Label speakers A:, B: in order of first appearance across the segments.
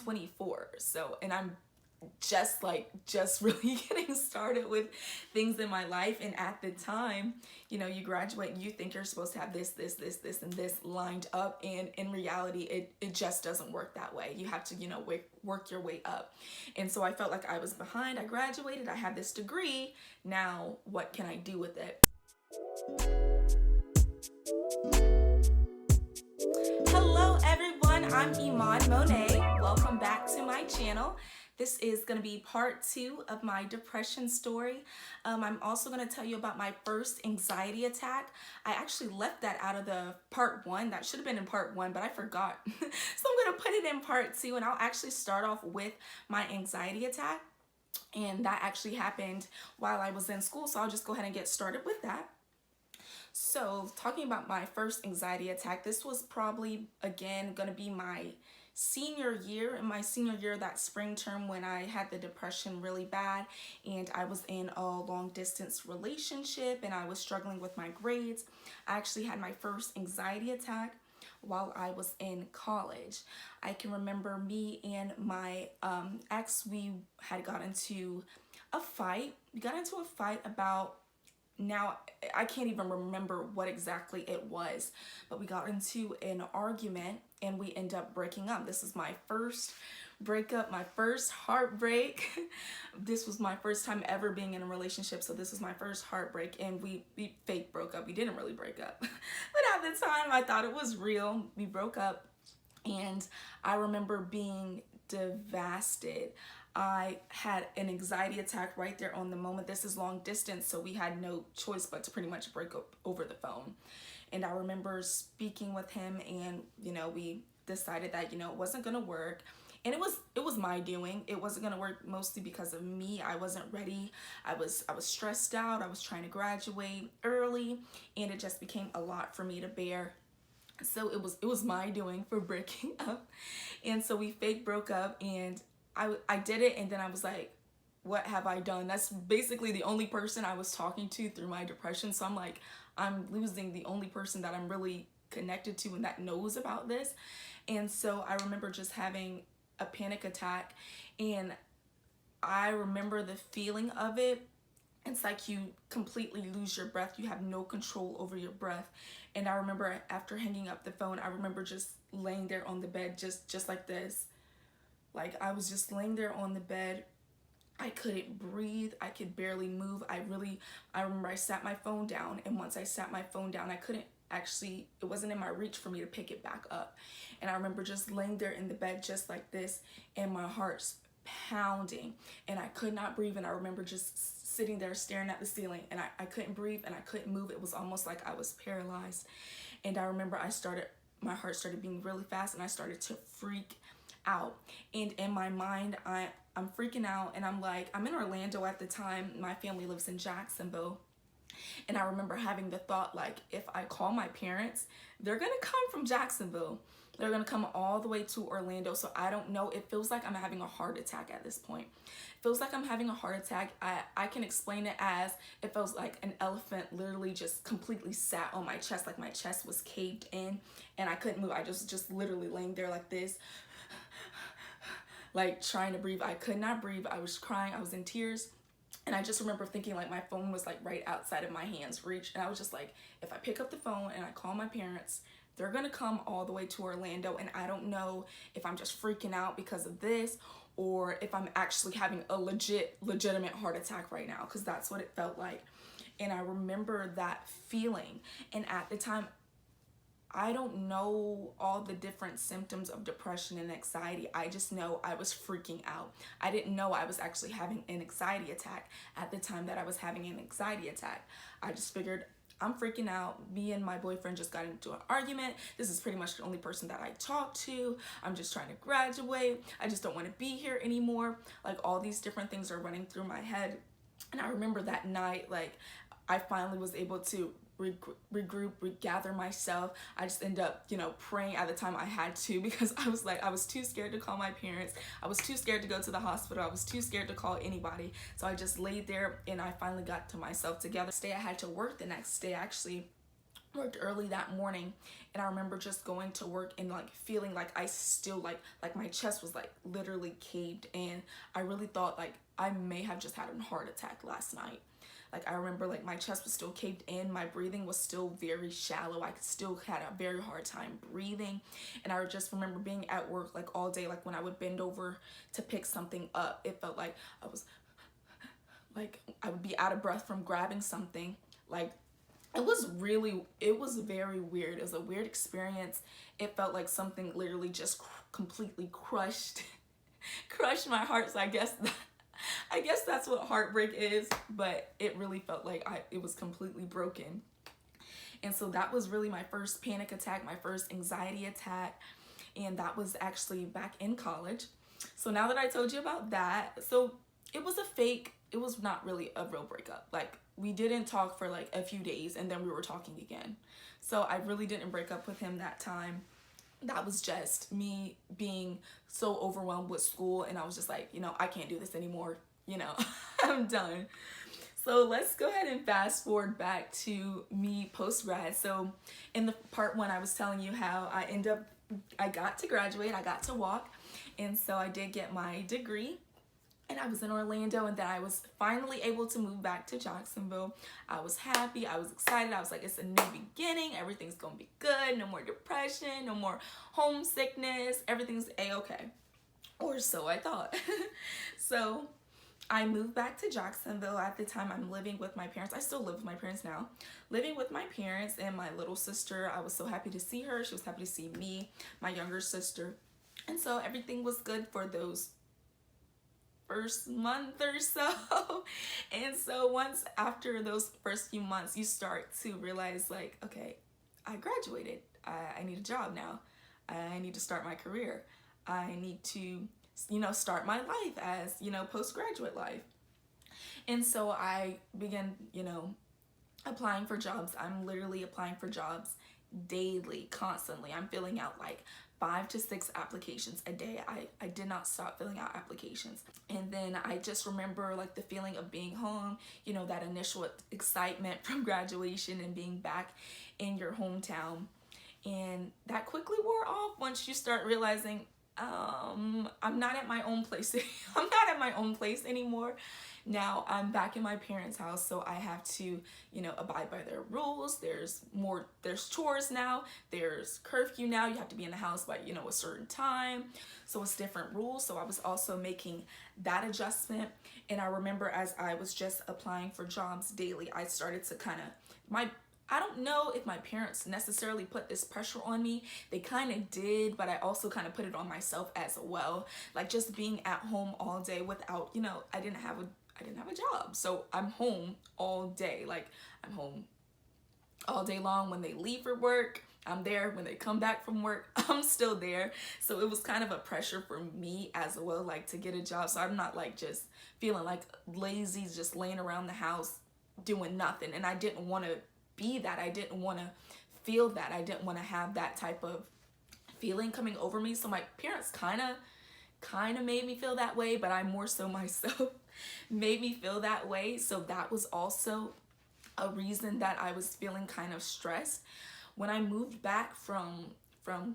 A: 24. So, and I'm just really getting started with things in my life. And at the time, you know, you graduate and you think you're supposed to have this and this lined up, and in reality it just doesn't work that way. You have to, you know, work your way up. And so I felt like I was behind. I graduated, I have this degree, now what can I do with it? Hello everyone, I'm Iman Monet. Welcome back to my channel. This is going to be part 2 of my depression story. I'm also going to tell you about my first anxiety attack. I actually left that out of the part 1. That should have been in part 1, but I forgot. So I'm going to put it in part 2, and I'll actually start off with my anxiety attack. And that actually happened while I was in school, so I'll just go ahead and get started with that. So talking about my first anxiety attack, this was probably, again, going to be my senior year. In my senior year, that spring term, when I had the depression really bad and I was in a long distance relationship and I was struggling with my grades. I actually had my first anxiety attack while I was in college. I can remember me and my ex, we had got into a fight. We got into a fight about, now I can't even remember what exactly it was, but we got into an argument and we end up breaking up. This is my first breakup, my first heartbreak. This was my first time ever being in a relationship, so this was my first heartbreak, and we fake broke up. We didn't really break up, but at the time I thought it was real. We broke up, and I remember being devastated. I had an anxiety attack right there on the moment. This is long distance, so we had no choice but to pretty much break up over the phone. And I remember speaking with him, and you know, we decided that, you know, it wasn't gonna work. And it was my doing. It wasn't gonna work mostly because of me. I wasn't ready. I was stressed out. I was trying to graduate early, and it just became a lot for me to bear. So it was my doing for breaking up. And so we fake broke up, and I did it, and then I was like, what have I done? That's basically the only person I was talking to through my depression. So I'm like, I'm losing the only person that I'm really connected to and that knows about this. And so I remember just having a panic attack, and I remember the feeling of it. It's like you completely lose your breath. You have no control over your breath. And I remember after hanging up the phone, I remember just laying there on the bed, just like this. Like, I was just laying there on the bed. I couldn't breathe. I could barely move. I remember I sat my phone down, and once I sat my phone down, I couldn't actually, it wasn't in my reach for me to pick it back up. And I remember just laying there in the bed just like this, and my heart's pounding, and I could not breathe. And I remember just sitting there staring at the ceiling, and I couldn't breathe and I couldn't move. It was almost like I was paralyzed. And I remember my heart started beating really fast, and I started to freak out. And in my mind, I'm freaking out, and I'm like, I'm in Orlando at the time. My family lives in Jacksonville. And I remember having the thought, like, if I call my parents, they're gonna come from Jacksonville. They're gonna come all the way to Orlando. So I don't know. It feels like I'm having a heart attack at this point. It feels like I'm having a heart attack. I can explain it as, it feels like an elephant literally just completely sat on my chest, like my chest was caved in and I couldn't move. I just literally laying there like this, like trying to breathe. I could not breathe. I was crying. I was in tears. And I just remember thinking, like, my phone was like right outside of my hand's reach. And I was just like, if I pick up the phone and I call my parents, they're gonna come all the way to Orlando. And I don't know if I'm just freaking out because of this, or if I'm actually having a legitimate heart attack right now, because that's what it felt like. And I remember that feeling. And at the time, I don't know all the different symptoms of depression and anxiety. I just know I was freaking out. I didn't know I was actually having an anxiety attack at the time that I was having an anxiety attack. I just figured, I'm freaking out. Me and my boyfriend just got into an argument. This is pretty much the only person that I talk to. I'm just trying to graduate. I just don't want to be here anymore. Like, all these different things are running through my head. And I remember that night, like, I finally was able to regroup, regather myself. I just ended up, you know, praying at the time I had to, because I was too scared to call my parents. I was too scared to go to the hospital. I was too scared to call anybody. So I just laid there, and I finally got to myself together. Next day I had to work. The next day, actually, worked early that morning, and I remember just going to work and like feeling like I still like my chest was like literally caved in. I really thought like I may have just had a heart attack last night. Like I remember like my chest was still caved in, my breathing was still very shallow. I still had a very hard time breathing. And I just remember being at work like all day, like when I would bend over to pick something up, it felt like I was like I would be out of breath from grabbing something. Like it was very weird. It was a weird experience. It felt like something literally just completely crushed crushed my heart. So I guess that's what heartbreak is, but it really felt like it was completely broken. And so that was really my first panic attack, my first anxiety attack, and that was actually back in college. So now that I told you about that, so it was a fake, it was not really a real breakup. Like we didn't talk for like a few days and then we were talking again. So I really didn't break up with him that time. That was just me being so overwhelmed with school, and I was just like, I can't do this anymore. I'm done. So let's go ahead and fast forward back to me post-grad. So in the part one, I was telling you how I got to graduate, I got to walk, and so I did get my degree. And I was in Orlando, and then I was finally able to move back to Jacksonville. I was happy. I was excited. I was like, it's a new beginning. Everything's going to be good. No more depression. No more homesickness. Everything's A-okay. Or so I thought. So I moved back to Jacksonville. At the time, I'm living with my parents. I still live with my parents now. Living with my parents and my little sister. I was so happy to see her. She was happy to see me, my younger sister. And so everything was good for those first month or so. And so once after those first few months, you start to realize like, okay, I graduated. I need a job now. I need to start my career. I need to, start my life as, postgraduate life. And so I began, applying for jobs. I'm literally applying for jobs daily, constantly. I'm filling out like 5 to 6 applications a day. I did not stop filling out applications. And then I just remember like the feeling of being home, that initial excitement from graduation and being back in your hometown. And that quickly wore off once you start realizing, I'm not at my own place. I'm not at my own place anymore. Now I'm back in my parents' house, so I have to, abide by their rules. There's chores now. There's curfew now. You have to be in the house by, a certain time. So it's different rules. So I was also making that adjustment. And I remember as I was just applying for jobs daily, I started to I don't know if my parents necessarily put this pressure on me. They kind of did, but I also kind of put it on myself as well. Like just being at home all day without, I didn't have a job. So I'm home all day. Like I'm home all day long. When they leave for work, I'm there. When they come back from work, I'm still there. So it was kind of a pressure for me as well, like to get a job. So I'm not like just feeling like lazy, just laying around the house doing nothing. And I didn't want to be that. I didn't want to feel that. I didn't want to have that type of feeling coming over me. So my parents kind of made me feel that way, but I more so myself made me feel that way. So that was also a reason that I was feeling kind of stressed. When I moved back from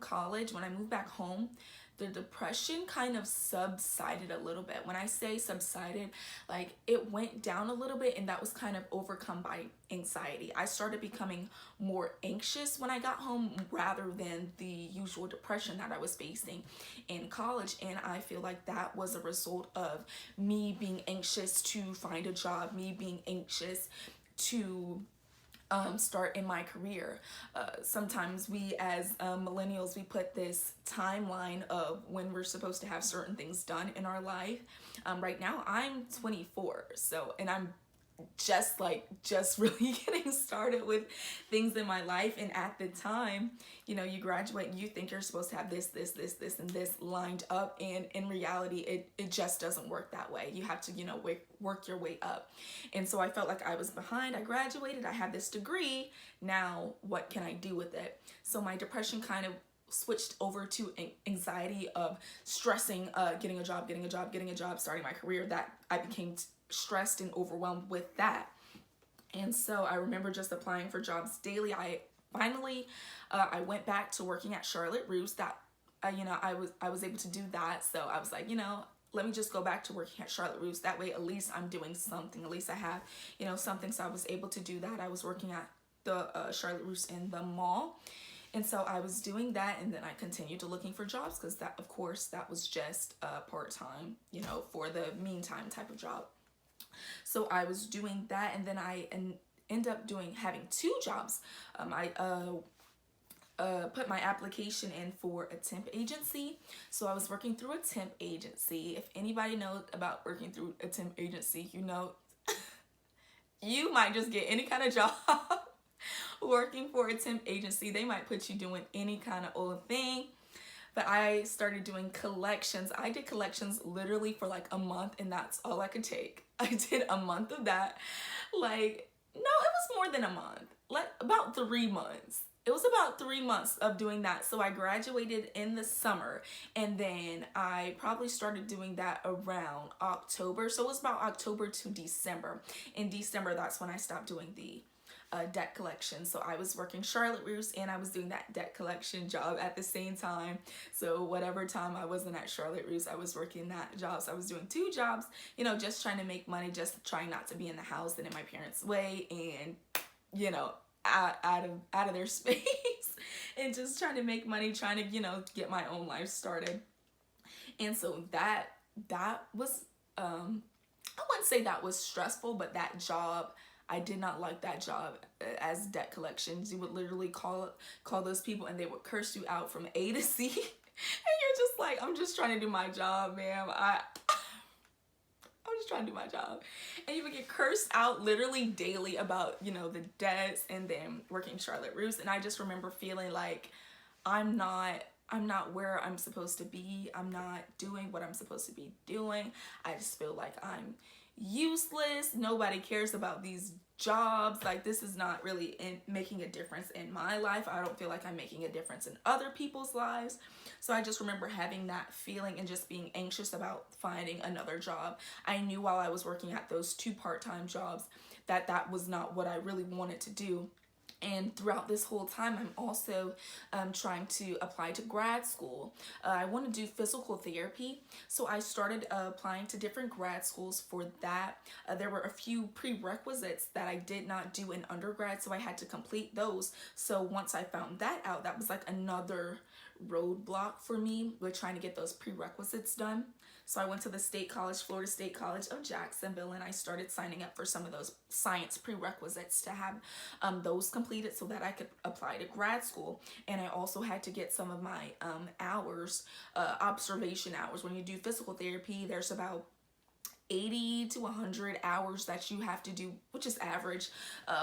A: college, when I moved back home, the depression kind of subsided a little bit. When I say subsided, like it went down a little bit, and that was kind of overcome by anxiety. I started becoming more anxious when I got home rather than the usual depression that I was facing in college. And I feel like that was a result of me being anxious to find a job, me being anxious to start in my career. Sometimes we as millennials, we put this timeline of when we're supposed to have certain things done in our life. Right now I'm 24, and I'm just really getting started with things in my life. And at the time, you graduate and you think you're supposed to have this, and this lined up. And in reality, it just doesn't work that way. You have to, work your way up. And so I felt like I was behind. I graduated, I have this degree. Now what can I do with it? So my depression kind of switched over to anxiety of stressing, getting a job, starting my career. That I became stressed and overwhelmed with that. And so I remember just applying for jobs daily. I finally, I went back to working at Charlotte Russe. That I was able to do that. So I was like, let me just go back to working at Charlotte Russe. That way, at least I'm doing something. At least I have, something. So I was able to do that. I was working at the Charlotte Russe in the mall. And so I was doing that, and then I continued to looking for jobs because that, of course, that was just part-time, for the meantime type of job. So I was doing that, and then I end up having two jobs. I put my application in for a temp agency. So I was working through a temp agency. If anybody knows about working through a temp agency, you might just get any kind of job. Working for a temp agency, they might put you doing any kind of old thing. But I started doing collections. I did collections literally for like a month, and that's all I could take. I did a month of that. No, it was more than a month. About 3 months. It was about 3 months of doing that. So I graduated in the summer, and then I probably started doing that around October. So it was about October to December. In December, that's when I stopped doing the debt collection. So I was working Charlotte Russe, and I was doing that debt collection job at the same time. So whatever time I wasn't at Charlotte Russe, I was working that job. So I was doing two jobs, just trying to make money, just trying not to be in the house and in my parents' way, and out of their space, and just trying to make money, trying to get my own life started. And so that was I wouldn't say that was stressful, but that job, I did not like that job as debt collections. You would literally call those people, and they would curse you out from A to C. And you're just like, I'm just trying to do my job, ma'am. I'm just trying to do my job. And you would get cursed out literally daily about, the debts, and then working Charlotte Russe. And I just remember feeling like I'm not where I'm supposed to be. I'm not doing what I'm supposed to be doing. I just feel like I'm useless. Nobody cares about these jobs. Like, this is not really making a difference in my life. I don't feel like I'm making a difference in other people's lives. So I just remember having that feeling and just being anxious about finding another job. I knew while I was working at those two part-time jobs that was not what I really wanted to do. And throughout this whole time, I'm also trying to apply to grad school. I want to do physical therapy, so I started applying to different grad schools for that. There were a few prerequisites that I did not do in undergrad, so I had to complete those. So once I found that out, that was like another roadblock for me with trying to get those prerequisites done. So I went to the State College, Florida State College of Jacksonville, and I started signing up for some of those science prerequisites to have those completed so that I could apply to grad school. And I also had to get some of my hours, observation hours. When you do physical therapy, there's about 80 to 100 hours that you have to do, which is average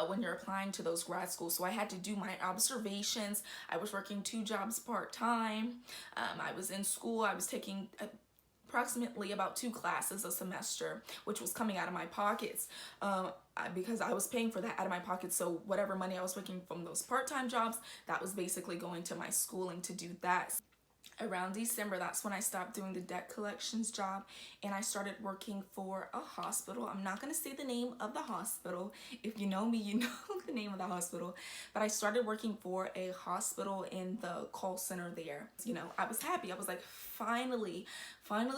A: when you're applying to those grad schools. So I had to do my observations. I was working 2 jobs part-time. I was in school. I was taking approximately about 2 classes a semester, which was coming out of my pockets because I was paying for that out of my pocket. So whatever money I was making from those part-time jobs, that was basically going to my schooling to do that. Around December, that's when I stopped doing the debt collections job, and I started working for a hospital. I'm not going to say the name of the hospital. If you know me, you know the name of the hospital. But I started working for a hospital in the call center there. I was happy. I was like, finally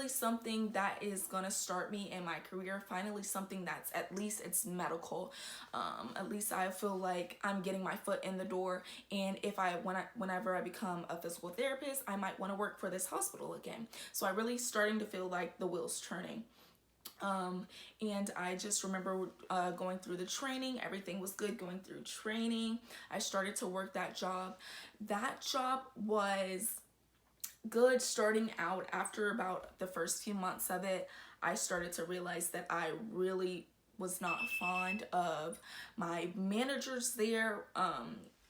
A: something that is going to start me in my career. Finally something that's at least it's medical. At least I feel like I'm getting my foot in the door. And whenever I become a physical therapist, I might want to work for this hospital again. So I really starting to feel like the wheels turning. And I just remember going through the training. Everything was good going through training. I started to work that job. That job was good starting out. After about the first few months of it, I started to realize that I really was not fond of my managers there.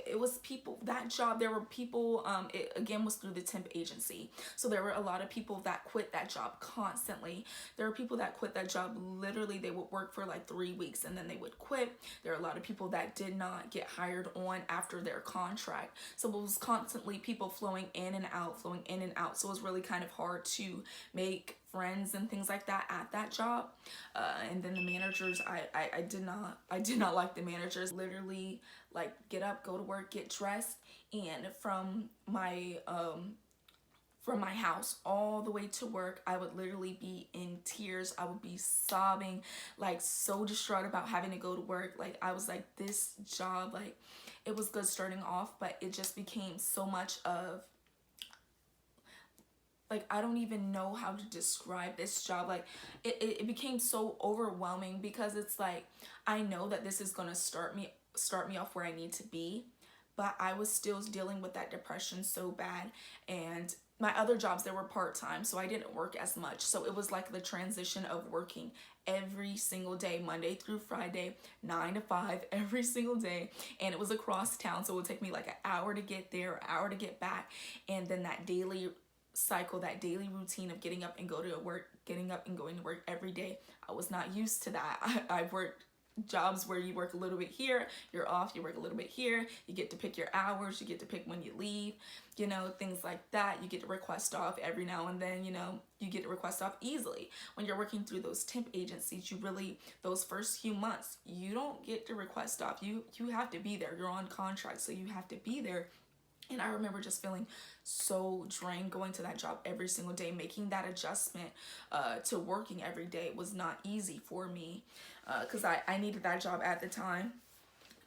A: It was people, that job, there were people, it again was through the temp agency. So there were a lot of people that quit that job constantly. There were people that quit that job, literally they would work for like 3 weeks and then they would quit. There are a lot of people that did not get hired on after their contract. So it was constantly people flowing in and out. So it was really kind of hard to make friends and things like that at that job. And then the managers, I did not like the managers. Literally, like, get up, go to work, get dressed, and from my house all the way to work, I would literally be in tears. I would be sobbing, like, so distraught about having to go to work. Like, I was like, this job, like, it was good starting off, but it just became so much of, like, I don't even know how to describe this job. Like, it became so overwhelming, because it's like, I know that this is gonna start me off where I need to be, but I was still dealing with that depression so bad. And my other jobs, they were part-time, so I didn't work as much. So it was like the transition of working every single day, Monday through Friday, 9 to 5, every single day. And it was across town, so it would take me like an hour to get there, an hour to get back. And then that daily cycle, that daily routine of getting up and going to work every day, I was not used to that. I've worked jobs where you work a little bit here, you're off, you work a little bit here, you get to pick your hours, you get to pick when you leave, you know, things like that. You get to request off every now and then, you know, you get to request off easily. When you're working through those temp agencies, you really, those first few months, you don't get to request off. You have to be there. You're on contract, so you have to be there. And I remember just feeling so drained going to that job every single day. Making that adjustment to working every day was not easy for me, because I needed that job at the time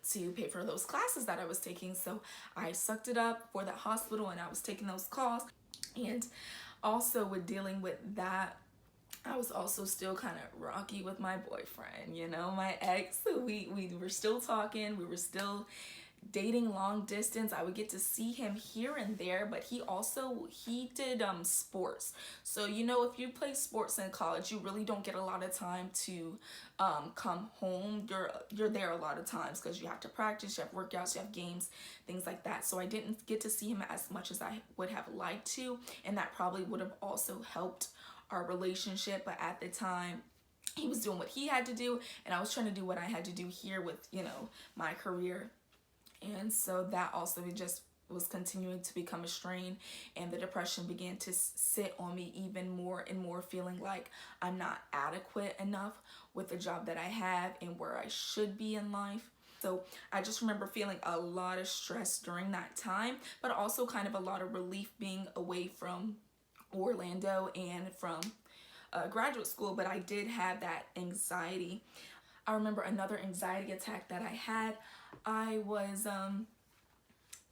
A: to pay for those classes that I was taking. So I sucked it up for that hospital, and I was taking those calls. And also with dealing with that, I was also still kind of rocky with my boyfriend, you know, my ex. We were still talking, we were still dating long distance. I would get to see him here and there, but he did sports. So, you know, if you play sports in college, you really don't get a lot of time to come home. You're there a lot of times because you have to practice, you have workouts, you have games, things like that. So I didn't get to see him as much as I would have liked to, and that probably would have also helped our relationship. But at the time, he was doing what he had to do, and I was trying to do what I had to do here with, you know, my career. And so that also just was continuing to become a strain, and the depression began to sit on me even more and more, feeling like I'm not adequate enough with the job that I have and where I should be in life. So I just remember feeling a lot of stress during that time, but also kind of a lot of relief being away from Orlando and from graduate school. But I did have that anxiety. I remember another anxiety attack that I had. I was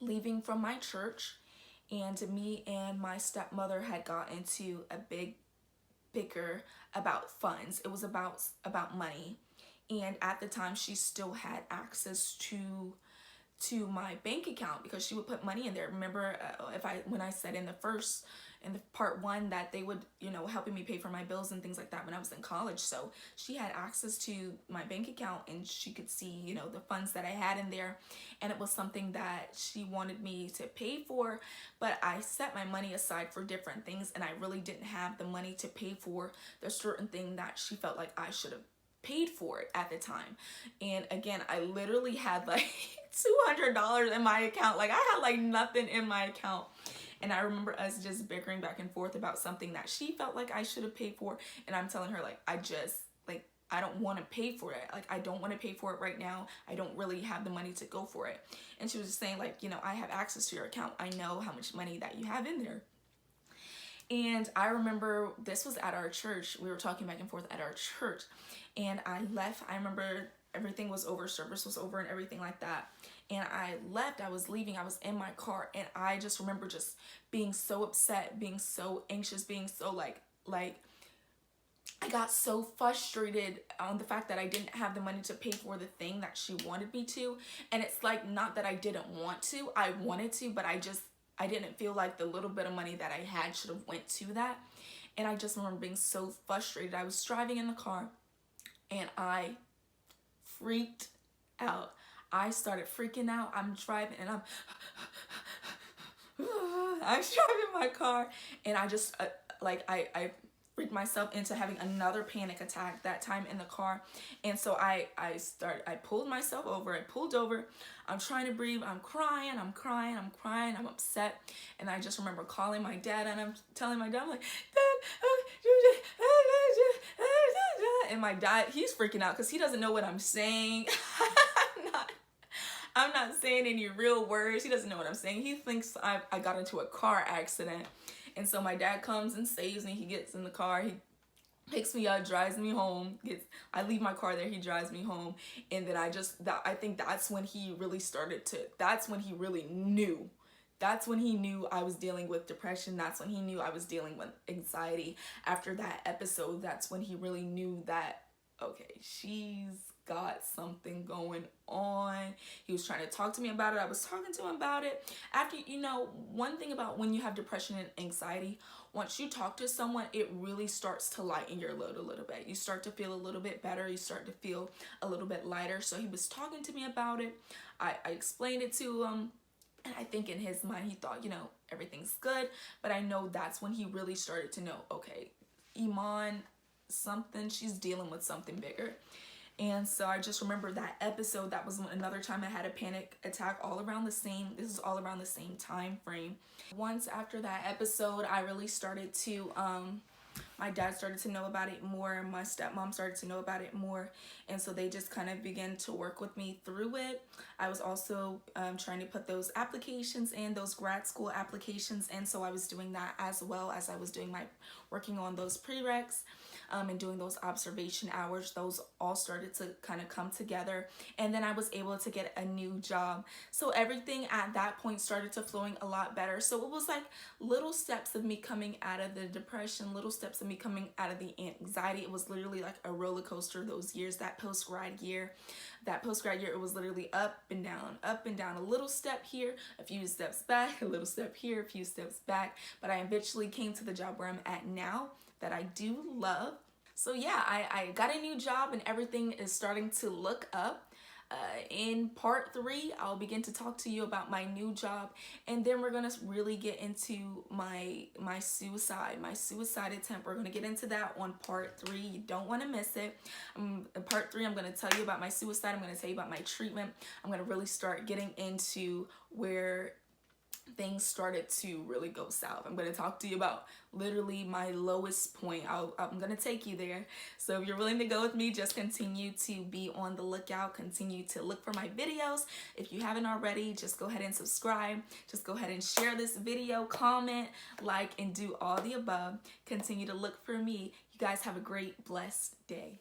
A: leaving from my church, and me and my stepmother had got into a big bicker about funds. It was about money, and at the time she still had access to my bank account because she would put money in there. Remember, when I said in the part one that they would, you know, helping me pay for my bills and things like that when I was in college. So she had access to my bank account, and she could see, you know, the funds that I had in there, and it was something that she wanted me to pay for. But I set my money aside for different things, and I really didn't have the money to pay for the certain thing that she felt like I should have paid for it at the time. And again, I literally had like $200 in my account. Like, I had like nothing in my account. And I remember us just bickering back and forth about something that she felt like I should have paid for. And I'm telling her, like, I don't want to pay for it. Like, I don't want to pay for it right now. I don't really have the money to go for it. And she was just saying, like, you know, I have access to your account. I know how much money that you have in there. And I remember this was at our church. We were talking back and forth at our church. And I left. I remember everything was over, service was over and everything like that. And I left, I was leaving, I was in my car, and I just remember just being so upset, being so anxious, being so like I got so frustrated on the fact that I didn't have the money to pay for the thing that she wanted me to. And it's like, not that I didn't want to, I wanted to, but I didn't feel like the little bit of money that I had should have went to that. And I just remember being so frustrated. I was driving in the car, and I freaked out. I started freaking out. I'm driving, and I'm driving my car, and I just I freaked myself into having another panic attack that time in the car. And so I pulled myself over. I pulled over. I'm trying to breathe. I'm crying. I'm upset. And I just remember calling my dad, and I'm telling my dad, I'm like, Dad, and my dad, he's freaking out because he doesn't know what I'm saying. I'm not saying any real words. He doesn't know what I'm saying. He thinks I got into a car accident. And so my dad comes and saves me. He gets in the car. He picks me up, drives me home. I leave my car there. He drives me home. And then I think that's when he really that's when he really knew. That's when he knew I was dealing with depression. That's when he knew I was dealing with anxiety. After that episode, that's when he really knew that, okay, she's got something going on. He was trying to talk to me about it. I was talking to him about it. After, one thing about when you have depression and anxiety, once you talk to someone, it really starts to lighten your load a little bit. You start to feel a little bit better. You start to feel a little bit lighter. So he was talking to me about it. I explained it to him. And I think in his mind, he thought, everything's good. But I know that's when he really started to know, okay, Iman, she's dealing with something bigger. And so I just remember that episode. That was another time I had a panic attack this is all around the same time frame. Once after that episode, I really started to, my dad started to know about it more. My stepmom started to know about it more. And so they just kind of began to work with me through it. I was also trying to put those applications in, those grad school applications. And so I was doing that as well as I was working on those prereqs. And doing those observation hours. Those all started to kind of come together. And then I was able to get a new job. So everything at that point started to flowing a lot better. So it was like little steps of me coming out of the depression, little steps of me coming out of the anxiety. It was literally like a roller coaster those years, that post-grad year. It was literally up and down, a little step here, a few steps back, a little step here, a few steps back. But I eventually came to the job where I'm at now that I do love. So yeah, I got a new job and everything is starting to look up. In part 3, I'll begin to talk to you about my new job, and then we're gonna really get into my suicide attempt. We're gonna get into that on part 3. You don't want to miss it. In part 3, I'm gonna tell you about my suicide. I'm gonna tell you about my treatment. I'm gonna really start getting into where things started to really go south. I'm going to talk to you about literally my lowest point. I'm going to take you there. So if you're willing to go with me, just continue to be on the lookout. Continue to look for my videos. If you haven't already, just go ahead and subscribe. Just go ahead and share this video, comment, like, and do all the above. Continue to look for me. You guys have a great, blessed day.